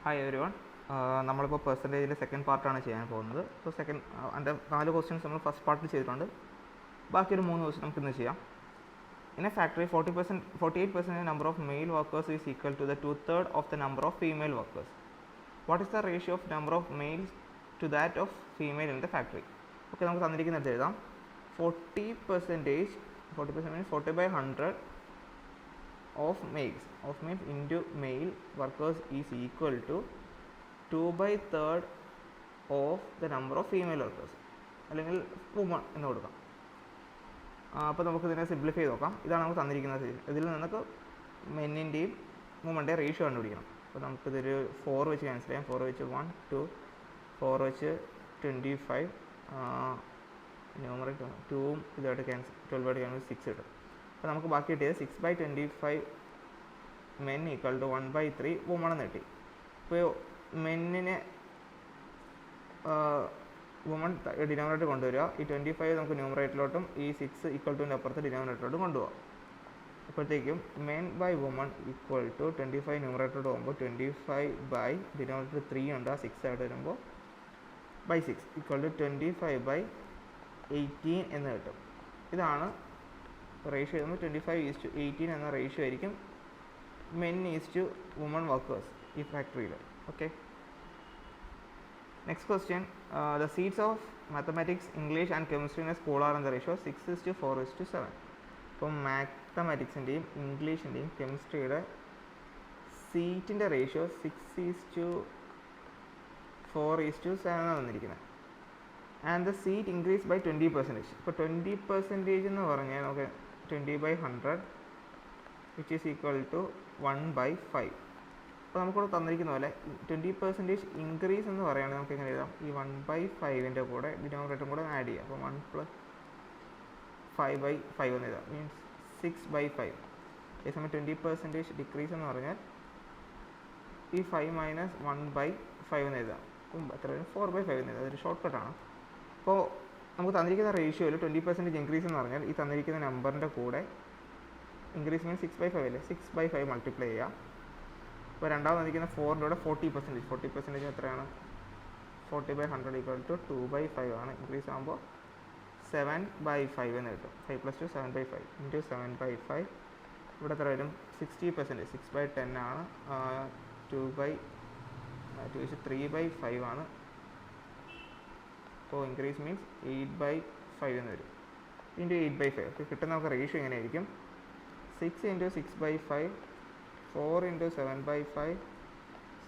Hi every one. നമ്മളിപ്പോൾ പെർസെൻറ്റേജിൻ്റെ second പാർട്ടാണ് ചെയ്യാൻ പോകുന്നത്. അപ്പോൾ അതിൻ്റെ 4 ക്വസ്റ്റ്യൻസ് നമ്മൾ ഫസ്റ്റ് പാർട്ടിൽ ചെയ്തിട്ടുണ്ട്. ബാക്കി ഒരു 3 ക്വസ്റ്റ്യൻ നമുക്ക് ഇന്ന് ചെയ്യാം. In a factory, 48% number of male workers is equal to the 2/3 of the number of female workers. What is the ratio of number of males to that of female in the factory? Okay, നമുക്ക് തന്നിരിക്കുന്നത് എഴുതാം. 40% means 40/100 of males into male workers is equal to 2/3 of the number of female workers, അല്ലെങ്കിൽ woman എന്ന് കൊടുക്കാം. അപ്പോൾ നമുക്ക് ഇതിനെ simplify ചെയ്ത് നോക്കാം. ഇതാണ് നമുക്ക് തന്നിരിക്കുന്നത്. ഇതിൽ നിന്നൊക്കെ മെന്നിൻ്റെയും വുമൻ്റെയും റേഷ്യോ കണ്ടുപിടിക്കണം. അപ്പോൾ നമുക്കിതൊരു 4 വെച്ച് ക്യാൻസൽ ചെയ്യാം. 4 വെച്ച് 1 2 4 വെച്ച് 25 ന്യൂമറേറ്റർ 2ഉം ഇതായിട്ട് ക്യാൻസൽ 12 ക്യാൻസൽ 6 കിട്ടും. അപ്പോൾ നമുക്ക് ബാക്കി കിട്ടിയത് 6/25 മെൻ ഈക്വൽ ടു 1/3 വുമൺ എന്ന് കിട്ടി. ഇപ്പോൾ മെന്നിനെ വുമൺ ഡിനോമിനേറ്റർ കൊണ്ടുവരിക. ഈ 25 നമുക്ക് ന്യൂമറേറ്ററിലോട്ടും ഈ 6 ഈക്വൽ ടുവിൻ്റെ അപ്പുറത്ത് ഡിനോമിനേറ്ററിലോട്ടും കൊണ്ടുപോകാം. അപ്പോഴത്തേക്കും men by woman equal to 25 ന്യൂമറേറ്ററോട് പോകുമ്പോൾ 25 ഡിനോമിനേറ്റർ 3 ഉണ്ട്, ആ 6 ആയിട്ട് വരുമ്പോൾ /6 ഈക്വൽ ടു 25/18 എന്ന് കിട്ടും. ഇതാണ് റേഷ്യോ. ചെയ്യുമ്പോൾ 25:18 എന്ന റേഷ്യോ ആയിരിക്കും മെൻ ഈസ് വുമൺ വർക്കേഴ്സ് ഈ ഫാക്ടറിയിൽ. Okay, next question. The seats of mathematics, English and chemistry in a school are in the ratio 6:4:7. ഇപ്പം മാത്തമാറ്റിക്സിൻ്റെയും ഇംഗ്ലീഷിൻ്റെയും കെമിസ്ട്രിയുടെ സീറ്റിൻ്റെ റേഷ്യോ 6:4:7 വന്നിരിക്കുന്നത്. And the seat increase by 20%. ഇപ്പോൾ 20% എന്ന് പറഞ്ഞാൽ നമുക്ക് 20/100 വിച്ച് ഈസ് ഈക്വൽ ടു 1/5. അപ്പോൾ നമുക്കിവിടെ തന്നിരിക്കുന്ന പോലെ 20% ഇൻക്രീസ് എന്ന് പറയുകയാണെങ്കിൽ നമുക്ക് എങ്ങനെ എഴുതാം? ഈ 1/5ൻ്റെ കൂടെ ഡിനോമിനേറ്ററും കൂടെ ആഡ് ചെയ്യാം. അപ്പോൾ 1 + 5/5 എന്ന് എഴുതാം. മീൻസ് 6/5. അതേസമയം 20% ഡിക്രീസ് എന്ന് പറഞ്ഞാൽ ഈ 5 - 1/5 എന്ന് എഴുതാം. അപ്പം എത്ര വരും? 4/5 എന്ന് എഴുതാം. അതൊരു ഷോർട്ട് കട്ടാണ്. അപ്പോൾ നമുക്ക് തന്നിരിക്കുന്ന റേഷ്യോയിൽ 20% ഇൻക്രീസ് എന്ന് പറഞ്ഞാൽ ഈ തന്നിരിക്കുന്ന നമ്പറിൻ്റെ കൂടെ ഇൻക്രീസ് മീൻസ് 6/5 അല്ലേ, 6/5 മൾട്ടിപ്ലൈ ചെയ്യുക. അപ്പോൾ രണ്ടാമത് തന്നിരിക്കുന്ന 4ൻ്റെ കൂടെ 40% എത്രയാണ്? 40/100 ഈക്വൽ ടു 2/5 ആണ്. ഇൻക്രീസ് ആകുമ്പോൾ 7/5 എന്ന് കിട്ടും. 5 + 2 7/5 ഇൻറ്റു 7/5. ഇവിടെ എത്ര വരും? 60%. 6/10 ആണ്. 3/5 ആണ്. അപ്പോൾ ഇൻക്രീസ് മീൻസ് 8/5 എന്ന് വരും. ഇൻറ്റു 8/5. അപ്പോൾ കിട്ടുന്ന നമുക്ക് റേഷ്യോ എങ്ങനെയായിരിക്കും? 6 × 6/5, 4 × 7/5,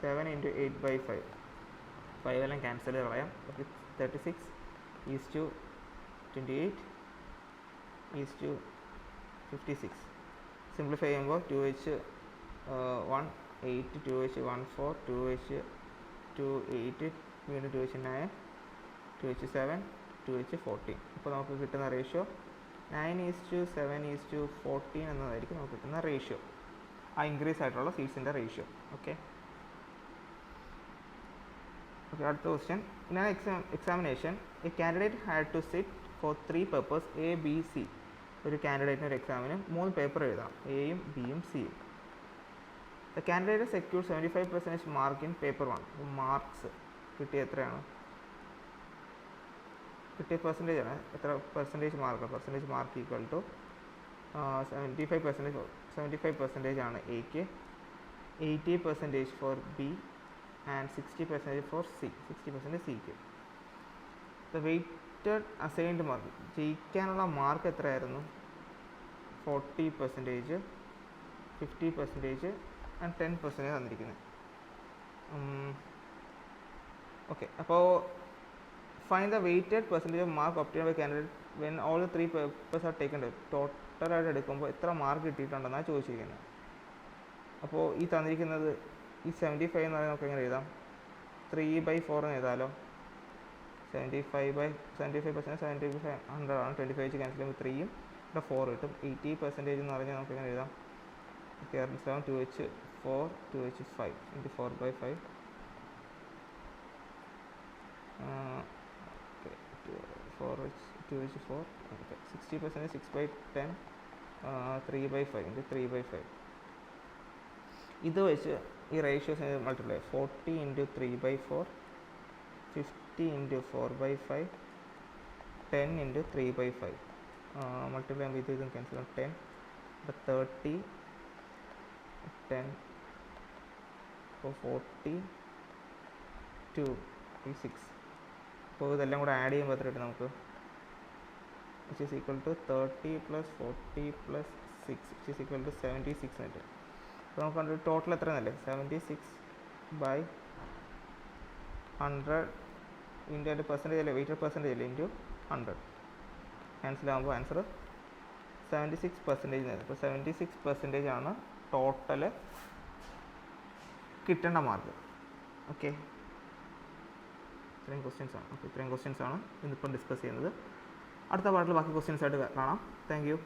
7 × 8/5. 5 എല്ലാം ക്യാൻസൽ ചെയ്ത് കളയാം. 36:28:56. സിംപ്ലിഫൈ ചെയ്യുമ്പോൾ 2h1 8, 2h1 4, 2h2 8, വീണ്ടും 2h9, 2h7, 2h14. ഇപ്പോൾ നമുക്ക് കിട്ടുന്ന റേഷ്യോ 9:7:14 എന്നതായിരിക്കും നമുക്ക് കിട്ടുന്ന റേഷ്യോ, ആ ഇൻക്രീസ് ആയിട്ടുള്ള സീറ്റ്സിൻ്റെ റേഷ്യോ. ഓക്കെ, അടുത്ത question. In an examination a candidate had to sit for 3 papers A, B, C. ഒരു കാൻഡിഡേറ്റിന് ഒരു എക്സാമിന് 3 പേപ്പർ എഴുതാം, എയും ബിയും സിയും. The candidate secure 75% mark in paper 1. Marks കിട്ടിയ എത്രയാണ്? കിട്ടിയ പെർസെൻറ്റേജ് ആണ്. എത്ര percentage mark? Percentage mark equal to 75% ആണ് എക്ക്, 80% for B and 60% for C. 60% സിക്ക്. ദ വെയ്റ്റഡ് അസൈൻഡ് മാർക്ക്, ജയിക്കാനുള്ള മാർക്ക് എത്രയായിരുന്നു? 40%, 50% ആൻഡ് 10% തന്നിരിക്കുന്നത്. ഓക്കെ, അപ്പോൾ find the weighted percentage of mark obtained by candidate when all the 3 papers are taken. ടോട്ടലായിട്ട് എടുക്കുമ്പോൾ എത്ര mark കിട്ടിയിട്ടുണ്ടെന്നാണ് ചോദിച്ചിരിക്കുന്നത്. അപ്പോൾ ഈ തന്നിരിക്കുന്നത് ഈ 75 എന്ന് പറയുന്നത് നമുക്ക് എങ്ങനെ എഴുതാം? 3/4 എന്ന് എഴുതാമല്ലോ. 75% 100 ആണ്. 25 വെച്ച് ക്യാൻസൽ ചെയ്യുമ്പോൾ 3യും ഇവിടെ 4 കിട്ടും. 80% എന്ന് പറഞ്ഞാൽ നമുക്ക് എങ്ങനെ എഴുതാം? Keralam 2h4 2h5 into 4/5. 2h4 60% 6/10 3/5 into 3/5. ഇത് വെച്ച് ഈ ratios multiply 40 into 3/4, 50 into 4/5, 10 into 3/5. Multiply ചെയ്യുമ്പോൾ ഇതും ക്യാൻസൽ ആവും. 10 അപ്പോൾ 30, 10 അപ്പോൾ 40, 2, 6. അപ്പോൾ ഇതെല്ലാം കൂടെ ആഡ് ചെയ്യുമ്പോൾ എത്ര കിട്ടും നമുക്ക്? which is equal to 30 plus 40 plus 6 which is equal to 76 കിട്ടും. അപ്പോൾ നമുക്ക് കണ്ടു ടോട്ടൽ എത്ര എന്നല്ലേ? 76/100 ഇൻറ്റു അതിൻ്റെ പെർസെൻറ്റേജ് അല്ലേ, വെയ്റ്റഡ് പെർസെൻറ്റേജ് അല്ലേ, ഇൻറ്റു 100 ക്യാൻസൽ ആകുമ്പോൾ ആൻസർ 76% അപ്പോൾ 76% ആണ് ടോട്ടൽ കിട്ടേണ്ട മാർക്ക്. ഓക്കെ, ഇത്രയും ക്വസ്റ്റ്യൻസ് ആണ് ഇന്നിപ്പം ഡിസ്കസ് ചെയ്യുന്നത്. അടുത്ത പാർട്ടിൽ ബാക്കി ക്വസ്റ്റ്യൻസ് ആയിട്ട് കാണാം. Thank you.